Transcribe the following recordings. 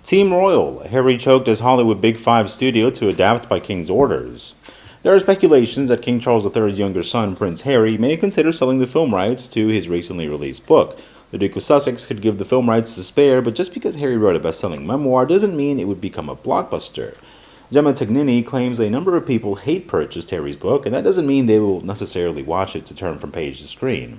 Team Royal, Harry choked as Hollywood Big Five studio to adapt by King's orders. There are speculations that King Charles III's younger son, Prince Harry, may consider selling the film rights to his recently released book. The Duke of Sussex could give the film rights to spare, but just because Harry wrote a best-selling memoir doesn't mean it would become a blockbuster. Gemma Tagnini claims a number of people hate purchased Harry's book, and that doesn't mean they will necessarily watch it to turn from page to screen.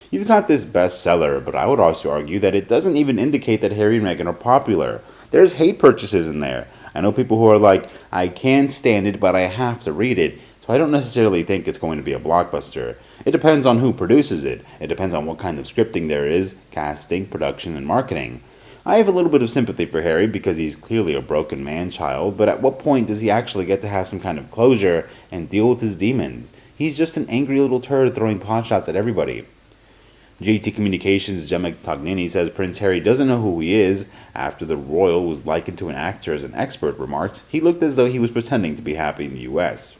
You've got this bestseller, but I would also argue that it doesn't even indicate that Harry and Meghan are popular. There's hate purchases in there. I know people who are like, I can't stand it, but I have to read it, so I don't necessarily think it's going to be a blockbuster. It depends on who produces it. It depends on what kind of scripting there is, casting, production, and marketing. I have a little bit of sympathy for Harry because he's clearly a broken man-child, but at what point does he actually get to have some kind of closure and deal with his demons? He's just an angry little turd throwing potshots at everybody. GT Communications' Gemma Tagnini says Prince Harry doesn't know who he is. After the royal was likened to an actor as an expert remarked, he looked as though he was pretending to be happy in the US.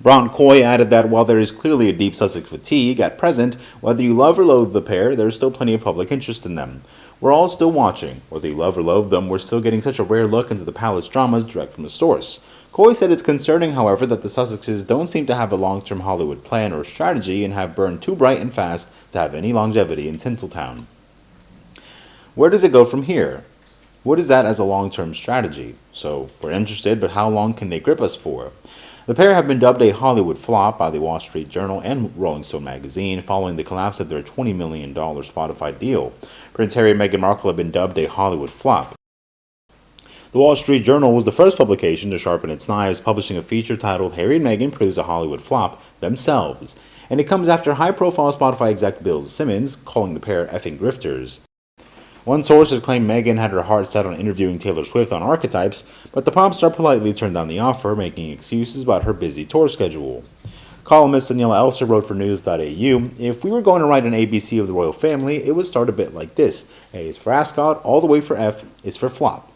Brant Coy added that while there is clearly a deep Sussex fatigue at present, whether you love or loathe the pair, there is still plenty of public interest in them. We're all still watching. Whether you love or loathe them, we're still getting such a rare look into the palace dramas direct from the source. Coy said it's concerning, however, that the Sussexes don't seem to have a long-term Hollywood plan or strategy and have burned too bright and fast to have any longevity in Tinseltown. Where does it go from here? What is that as a long-term strategy? So, we're interested, but how long can they grip us for? The pair have been dubbed a Hollywood flop by the Wall Street Journal and Rolling Stone magazine following the collapse of their $20 million Spotify deal. Prince Harry and Meghan Markle have been dubbed a Hollywood flop. The Wall Street Journal was the first publication to sharpen its knives, publishing a feature titled Harry and Meghan Produce a Hollywood Flop Themselves, and it comes after high-profile Spotify exec Bill Simmons calling the pair effing grifters. One source had claimed Meghan had her heart set on interviewing Taylor Swift on Archetypes, but the pop star politely turned down the offer, making excuses about her busy tour schedule. Columnist Daniela Elster wrote for News.au, if we were going to write an ABC of the royal family, it would start a bit like this. A is for Ascot, all the way for F is for flop.